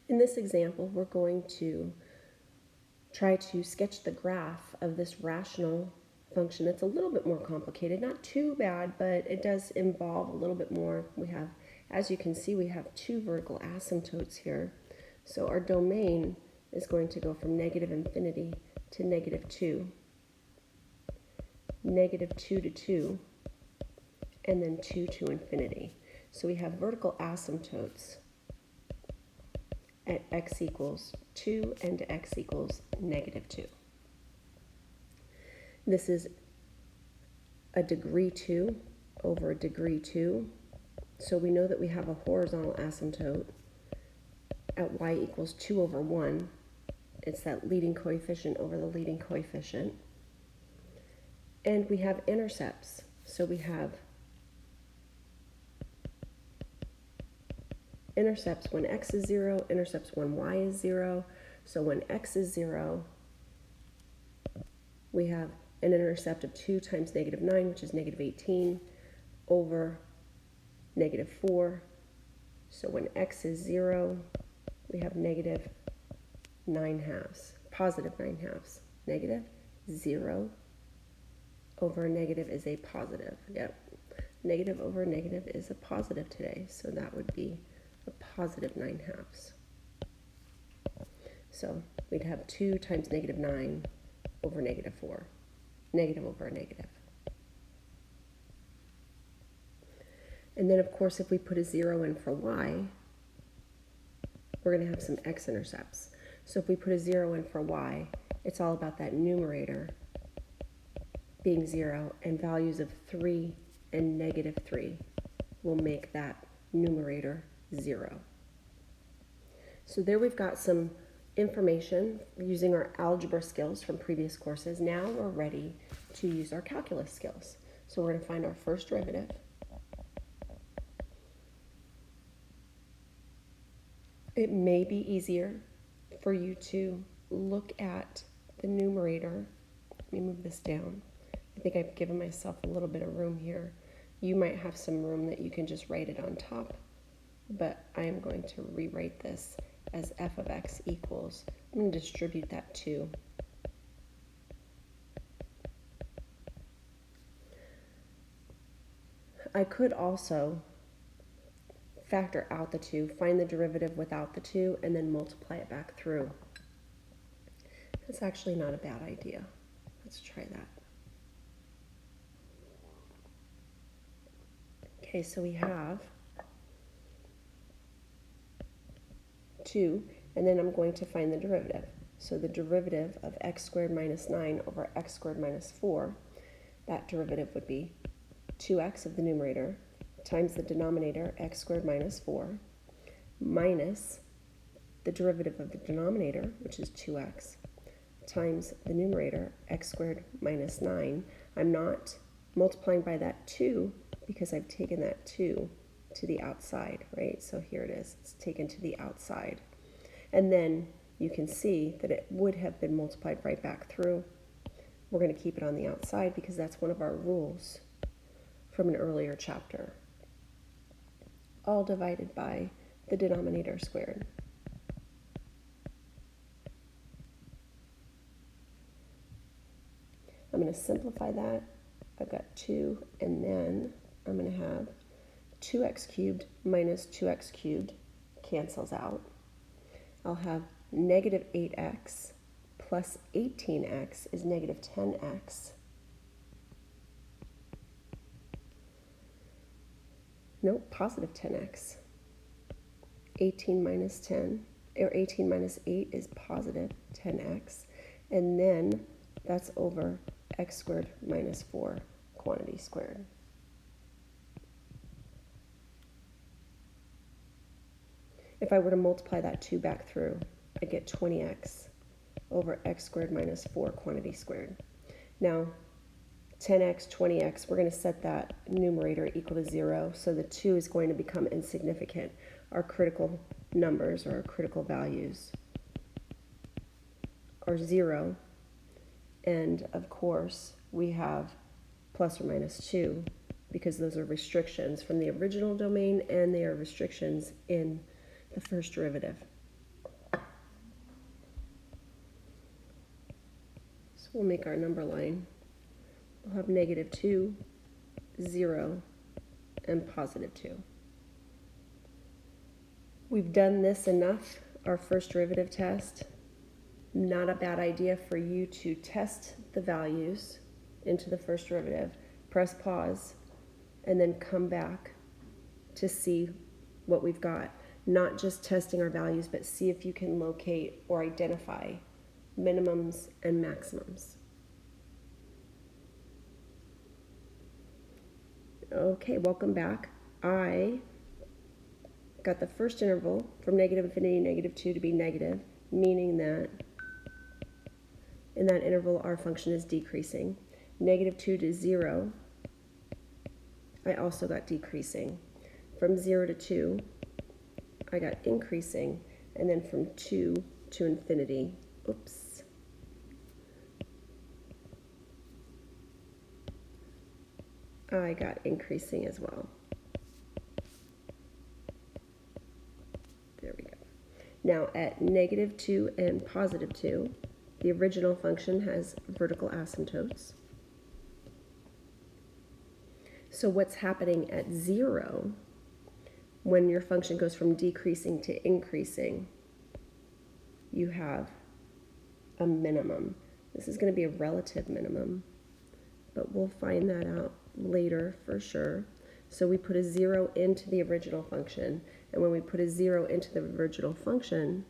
In this example, we're going to try to sketch the graph of this rational function. It's a little bit more complicated, not too bad, but it does involve a little bit more. We have, as you can see, we have two vertical asymptotes here. So our domain is going to go from negative infinity to negative 2, negative 2 to 2, and then 2 to infinity. So we have vertical asymptotes at x equals 2 and x equals negative 2. This is a degree 2 over a degree 2. So we know that we have a horizontal asymptote at y equals 2 over 1. It's that leading coefficient over the leading coefficient. And we have intercepts. So we have intercepts when x is 0, intercepts when y is 0. So when x is 0, we have an intercept of 2 times negative 9, which is negative 18, over negative 4. So when x is 0, we have negative 9 halves, positive 9 halves. Negative 0 over a negative is a positive. Yep, negative over a negative is a positive today, so that would be a positive 9 halves. So we'd have 2 times negative 9 over negative 4, negative over a negative. And then, of course, if we put a 0 in for y, we're going to have some x-intercepts. So if we put a 0 in for y, it's all about that numerator being 0, and values of 3 and negative 3 will make that numerator 0. So there we've got some information using our algebra skills from previous courses. Now we're ready to use our calculus skills. So we're going to find our first derivative. It may be easier for you to look at the numerator. Let me move this down. I think I've given myself a little bit of room here. You might have some room that you can just write it on top, but I am going to rewrite this as f of x equals, I'm going to distribute that 2. I could also factor out the 2, find the derivative without the 2, and then multiply it back through. That's actually not a bad idea. Let's try that. Okay, so we have 2, and then I'm going to find the derivative. So the derivative of x squared minus 9 over x squared minus 4, that derivative would be 2x of the numerator times the denominator, x squared minus 4, minus the derivative of the denominator, which is 2x, times the numerator, x squared minus 9. I'm not multiplying by that 2 because I've taken that 2 to the outside, right? So here it is. It's taken to the outside. And then you can see that it would have been multiplied right back through. We're going to keep it on the outside because that's one of our rules from an earlier chapter. All divided by the denominator squared. I'm going to simplify that. I've got 2, and then I'm going to have 2x cubed minus 2x cubed cancels out. I'll have negative 8x plus 18x is negative 10x. Nope, positive 10x. 18 minus 10, or 18 minus 8 is positive 10x. And then that's over x squared minus 4 quantity squared. If I were to multiply that 2 back through, I get 20x over x squared minus 4 quantity squared. Now, 10x, 20x, we're going to set that numerator equal to 0, so the 2 is going to become insignificant. Our critical numbers, or our critical values, are 0, and of course we have plus or minus 2, because those are restrictions from the original domain, and they are restrictions in the first derivative. So we'll make our number line. We'll have -2, 0, and +2. We've done this enough, our first derivative test. Not a bad idea for you to test the values into the first derivative, press pause, and then come back to see what we've got. Not just testing our values, but see if you can locate or identify minimums and maximums. Okay, welcome back. I got the first interval from -infinity, -2 to be negative, meaning that in that interval our function is decreasing. -2 to 0, I also got decreasing. From 0 to 2, I got increasing, and then from 2 to infinity, oops, I got increasing as well. There we go. Now at -2 and +2, the original function has vertical asymptotes. So what's happening at 0, when your function goes from decreasing to increasing, you have a minimum. This is going to be a relative minimum, but we'll find that out later for sure. So we put a 0 into the original function, and when we put a 0 into the original function,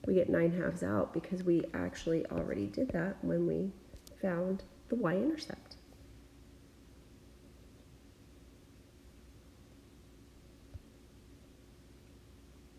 we get 9/2 out because we actually already did that when we found the y-intercept.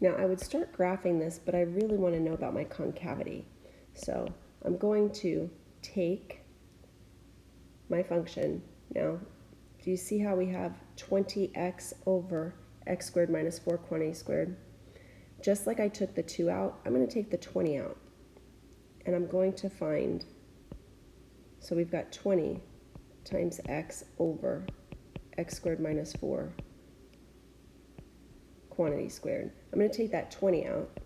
Now I would start graphing this, but I really want to know about my concavity. So I'm going to take my function. Now, do you see how we have 20x over x squared minus 4 quantity squared? Just like I took the 2 out, I'm going to take the 20 out. And I'm going to find, so we've got 20 times x over x squared minus 4 quantity squared. I'm going to take that 20 out,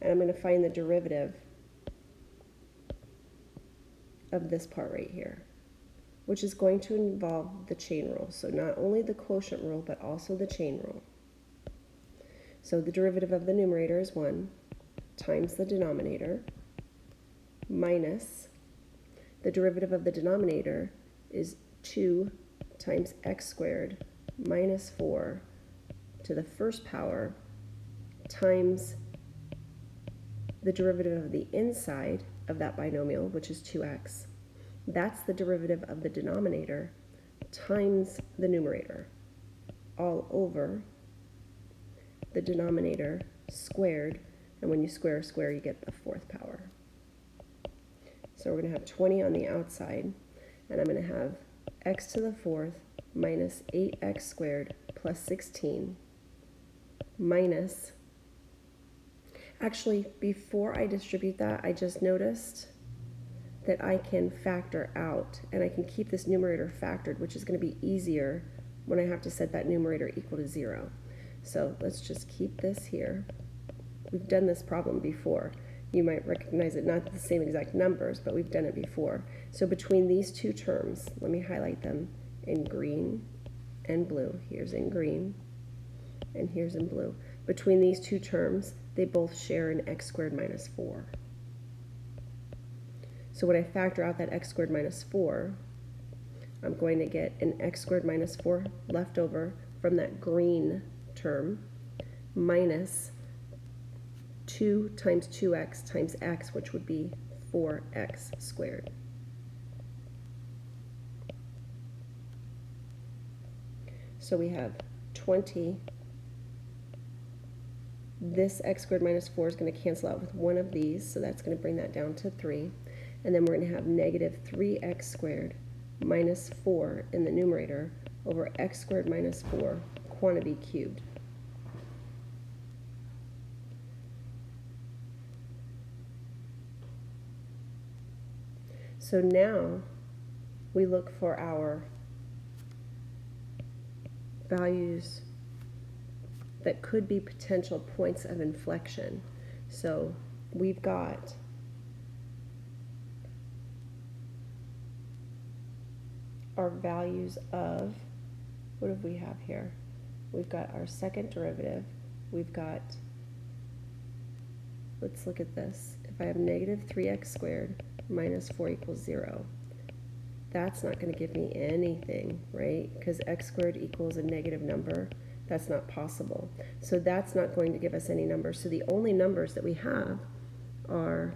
and I'm going to find the derivative of this part right here, which is going to involve the chain rule. So not only the quotient rule, but also the chain rule. So the derivative of the numerator is 1 times the denominator minus the derivative of the denominator is 2 times x squared minus 4 to the first power times the derivative of the inside of that binomial, which is 2x. That's the derivative of the denominator times the numerator, all over the denominator squared, and when you square a square, you get the 4th power. So we're going to have 20 on the outside, and I'm going to have x to the 4th minus 8x squared plus 16 minus, actually, before I distribute that, I just noticed that I can factor out, and I can keep this numerator factored, which is going to be easier when I have to set that numerator equal to 0. So let's just keep this here. We've done this problem before. You might recognize it, not the same exact numbers, but we've done it before. So between these two terms, let me highlight them in green and blue. Here's in green, and here's in blue. Between these two terms, they both share an x squared minus 4. So when I factor out that x squared minus 4, I'm going to get an x squared minus 4 left over from that green term minus 2 times 2x times x, which would be 4x squared. So we have 20. This x squared minus 4 is going to cancel out with one of these, so that's going to bring that down to 3. And then we're going to have negative 3x squared minus 4 in the numerator over x squared minus 4 quantity cubed. So now we look for our values that could be potential points of inflection. So we've got our values of, what do we have here? We've got our second derivative. We've got, let's look at this. If I have negative 3x squared minus 4 equals 0, that's not going to give me anything, right? Because x squared equals a negative number. That's not possible. So that's not going to give us any numbers. So the only numbers that we have are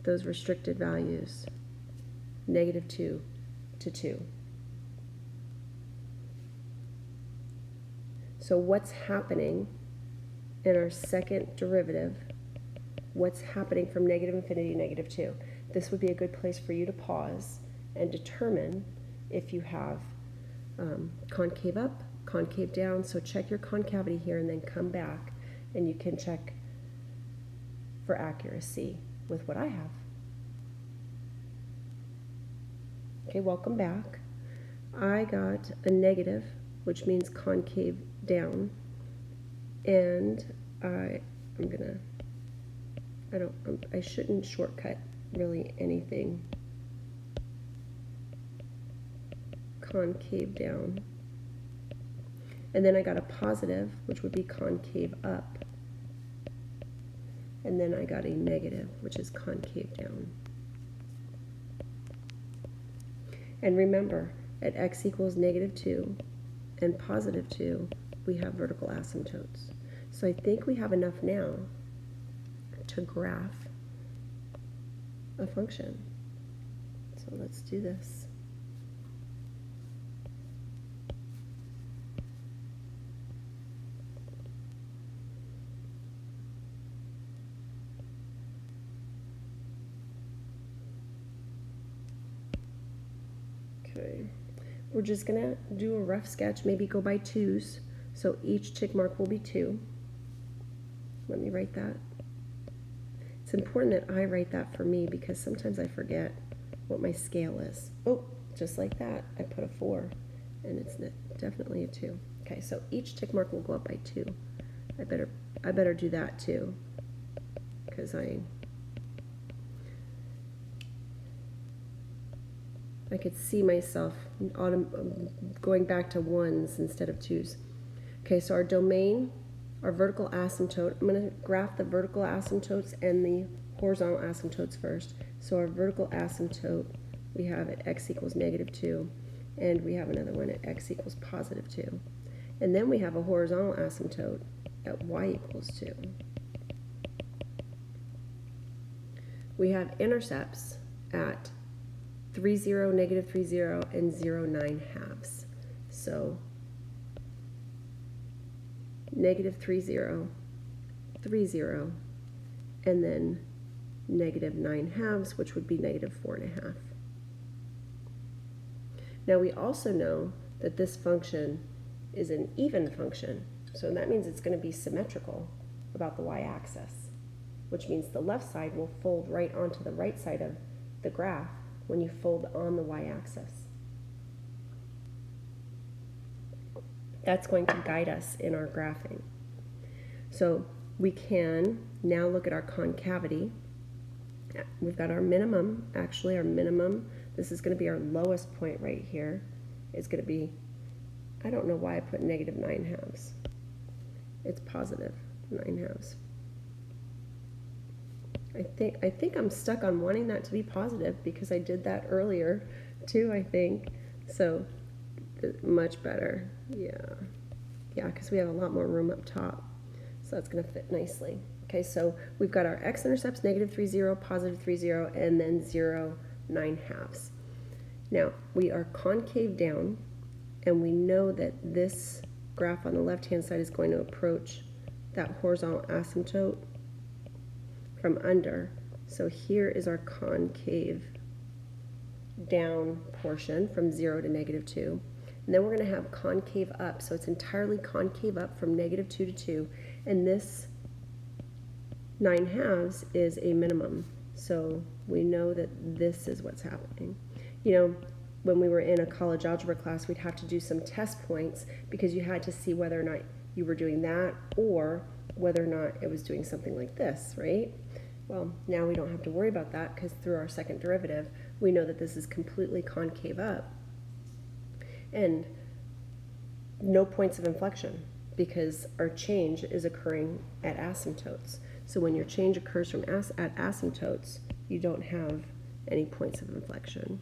those restricted values, negative 2 to 2. So what's happening in our second derivative? What's happening from negative infinity to negative 2? This would be a good place for you to pause and determine if you have concave up, concave down. So check your concavity here and then come back and you can check for accuracy with what I have. Okay, welcome back. I got a negative, which means concave down, and I shouldn't shortcut really anything. Concave down. And then I got a positive, which would be concave up. And then I got a negative, which is concave down. And remember, at x equals negative 2 and positive 2, we have vertical asymptotes. So I think we have enough now to graph a function. So let's do this. Okay, we're just gonna do a rough sketch, maybe go by 2s. So each tick mark will be 2. Let me write that. It's important that I write that for me because sometimes I forget what my scale is. Oh, just like that, I put a 4 and it's definitely a 2. Okay, so each tick mark will go up by 2. I better do that too, because I could see myself going back to 1s instead of 2s. Okay, so our domain, our vertical asymptote, I'm going to graph the vertical asymptotes and the horizontal asymptotes first. So our vertical asymptote, we have at x equals negative 2, and we have another one at x equals positive 2. And then we have a horizontal asymptote at y equals 2. We have intercepts at 3, 0, negative 3, 0, and 0, 9 halves. So negative 3, 0, 3, 0, and then negative 9 halves, which would be negative 4.5. Now we also know that this function is an even function, so that means it's going to be symmetrical about the y-axis, which means the left side will fold right onto the right side of the graph when you fold on the y-axis. That's going to guide us in our graphing. So we can now look at our concavity. We've got our minimum, actually our minimum, this is going to be our lowest point right here. It's going to be, I don't know why I put negative 9 halves. It's positive 9 halves. I think I'm stuck on wanting that to be positive because I did that earlier too, I think. So much better. Yeah, because we have a lot more room up top. So that's going to fit nicely. Okay, so we've got our x-intercepts, negative 3, 0, positive 3, 0, and then 0, 9 halves. Now, we are concave down, and we know that this graph on the left-hand side is going to approach that horizontal asymptote from under. So here is our concave down portion from 0 to negative 2. And then we're going to have concave up, so it's entirely concave up from negative 2 to 2. And this 9 halves is a minimum, so we know that this is what's happening. You know, when we were in a college algebra class, we'd have to do some test points because you had to see whether or not you were doing that or whether or not it was doing something like this, right? Well, now we don't have to worry about that because through our second derivative, we know that this is completely concave up and no points of inflection because our change is occurring at asymptotes. So when your change occurs from at asymptotes, you don't have any points of inflection.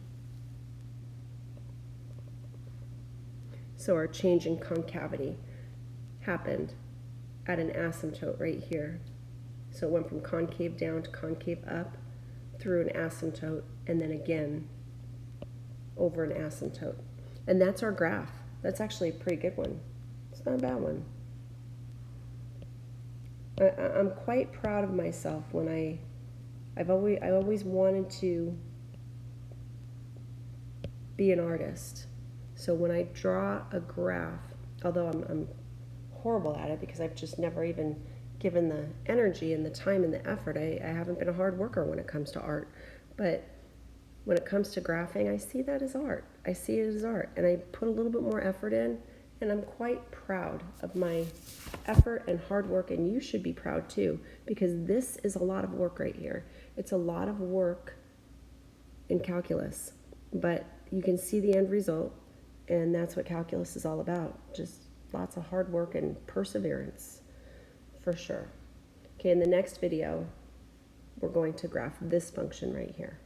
So our change in concavity happened at an asymptote right here. So it went from concave down to concave up through an asymptote and then again over an asymptote. And that's our graph. That's actually a pretty good one. It's not a bad one. I'm quite proud of myself when I always wanted to be an artist. So when I draw a graph, although I'm horrible at it because I've just never even given the energy and the time and the effort, I haven't been a hard worker when it comes to art. But when it comes to graphing, I see that as art. I see it as art, and I put a little bit more effort in, and I'm quite proud of my effort and hard work, and you should be proud too, because this is a lot of work right here. It's a lot of work in calculus, but you can see the end result, and that's what calculus is all about. Just lots of hard work and perseverance, for sure. Okay, in the next video, we're going to graph this function right here.